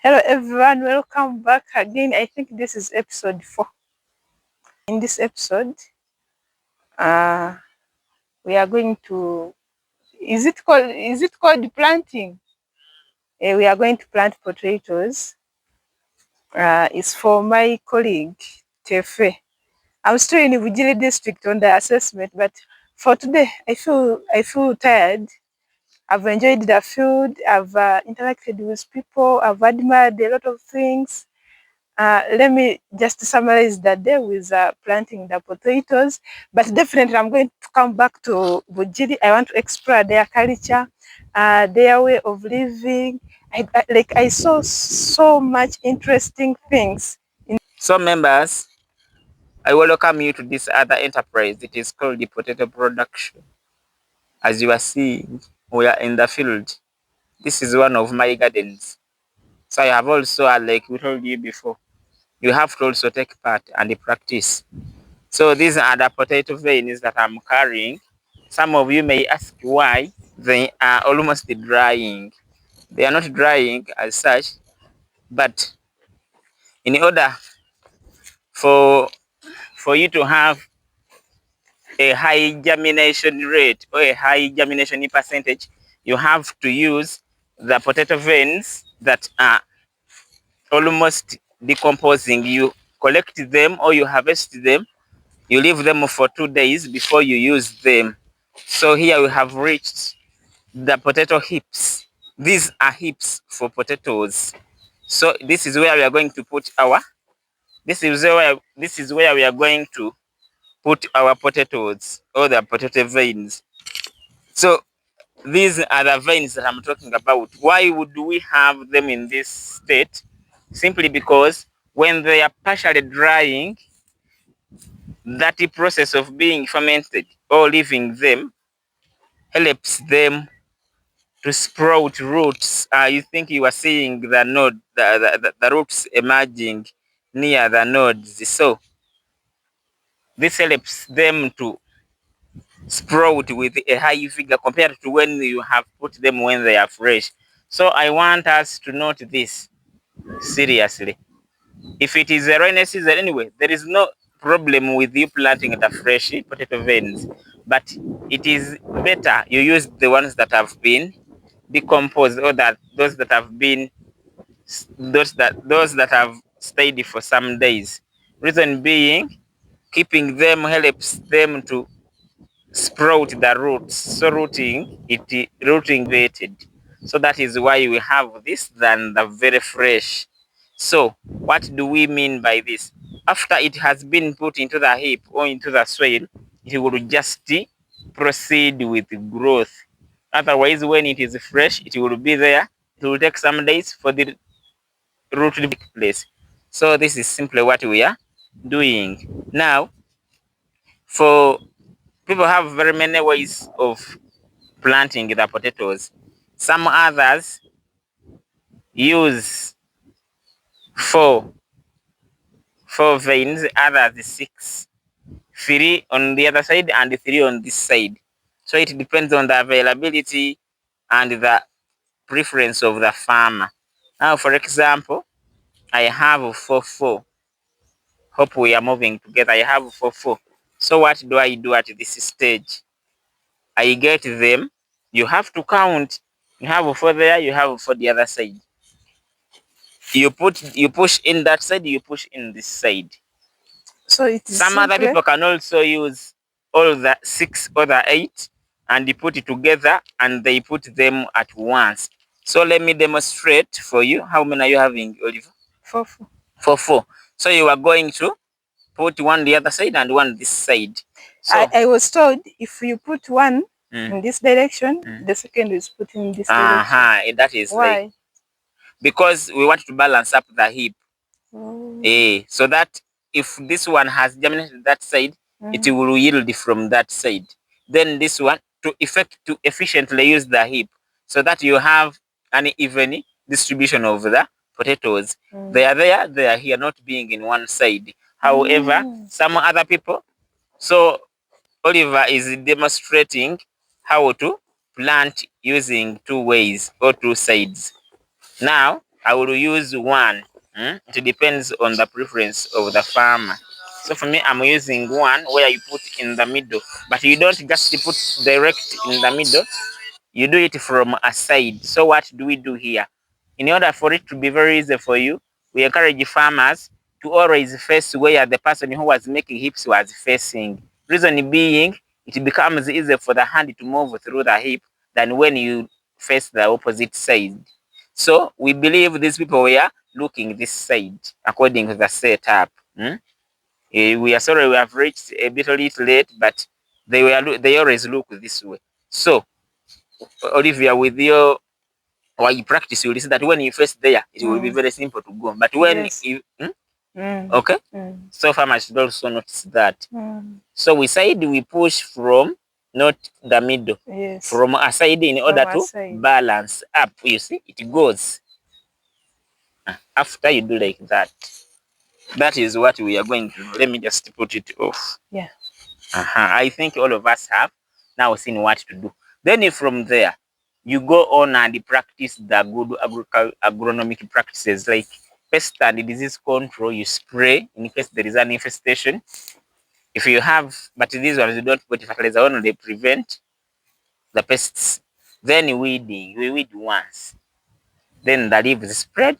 Hello everyone, welcome back again. I think this is episode 4. In this episode, uh, we are going to is it called planting? We are going to plant potatoes. It's for my colleague Tefe. I'm still in Bugiri district on the assessment, but for today I feel tired. I've enjoyed the field. I've interacted with people. I've admired a lot of things. Let me just summarize the day with planting the potatoes. But definitely, I'm going to come back to Bugiri. I want to explore their culture, their way of living. I saw so much interesting things. So members, I welcome you to this other enterprise. It is called the potato production. As you are seeing, we are in the field. This is one of my gardens. So I have also, like we told you before, you have to also take part and practice. So these are the potato veins that I'm carrying. Some of you may ask why they are almost drying. They are not drying as such, but in order for you to have a high germination rate or a high germination percentage, you have to use the potato veins that are almost decomposing. You collect them or you harvest them, you leave them for 2 days before you use them. So here we have reached the potato hips. These are hips for potatoes. So this is where we are going to put our this is where we are going to put our potatoes or the potato veins. So these are the veins that I'm talking about. Why would we have them in this state? Simply because when they are partially drying, that process of being fermented or leaving them helps them to sprout roots. You think you are seeing the node, the roots emerging near the nodes. So this helps them to sprout with a high figure compared to when you have put them when they are fresh. So I want us to note this seriously. If it is a rainy season anyway, there is no problem with you planting the fresh potato veins, but it is better you use the ones that have been decomposed or that those that have been those that have stayed for some days. Reason being, keeping them helps them to sprout the roots. So rooting waited. So that is why we have this than the very fresh. So what do we mean by this? After it has been put into the heap or into the soil, it will just proceed with growth. Otherwise, when it is fresh, it will be there. It will take some days for the root to take place. So this is simply what we are doing. Now, for people have very many ways of planting the potatoes. Some others use four veins, others six, three on the other side and three on this side. So it depends on the availability and the preference of the farmer. Now, for example, I have 4. Hope we are moving together. I have 4. So what do I do at this stage? I get them. You have to count. You have 4 there, you have 4 the other side. You push in that side, you push in this side. So it is Some other people can also use all the 6 or the 8 and they put it together and they put them at once. So let me demonstrate for you. How many are you having, Oliver? 4. 4. So you are going to put one the other side and one this side. So I was told if you put one in this direction, the second is put in this direction. That is Why? like because we want to balance up the heap. So that if this one has germinated that side, it will yield from that side. Then this one to efficiently use the heap so that you have an even distribution of the potatoes. They are there, they are here, not being in one side. However, some other people, so Oliver is demonstrating how to plant using 2 ways or 2 sides. Now, I will use one. It depends on the preference of the farmer. So for me, I'm using one where you put in the middle, but you don't just put direct in the middle. You do it from a side. So what do we do here? In order for it to be very easy for you, we encourage farmers to always face where the person who was making hips was facing. Reason being, it becomes easier for the hand to move through the hip than when you face the opposite side. So we believe these people were looking this side according to the setup. We are sorry we have reached a bit late, but they always look this way. So Olivia, with your or you practice, you will see that when you face there, it will be very simple to go. But when you okay, so farmers should also notice that. So we said we push from not the middle, from a side in order to balance up. You see, it goes after you do like that. That is what we are going to do. Let me just put it off. Yeah. I think all of us have now seen what to do. Then from there, you go on and practice the good agronomic practices like pest and disease control. You spray in case there is an infestation. If you have, but these ones you don't put fertilizer on, they prevent the pests. Then weeding, we weed once. Then the leaves spread.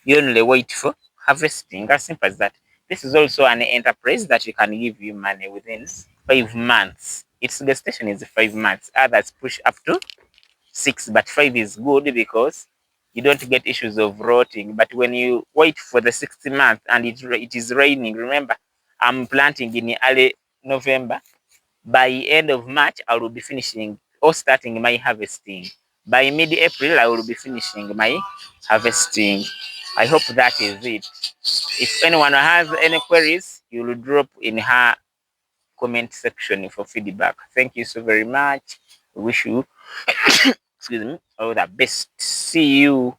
You only wait for harvesting, as simple as that. This is also an enterprise that you can give you money within 5 months. Its gestation is 5 months. Others push up to 6, but 5 is good because you don't get issues of rotting. But when you wait for the 6th month and it is raining, remember, I'm planting in early November. By end of March, I will be finishing or starting my harvesting. By mid-April, I will be finishing my harvesting. I hope that is it. If anyone has any queries, you will drop in her comment section for feedback. Thank you so very much. We wish you excuse me, all the best. See you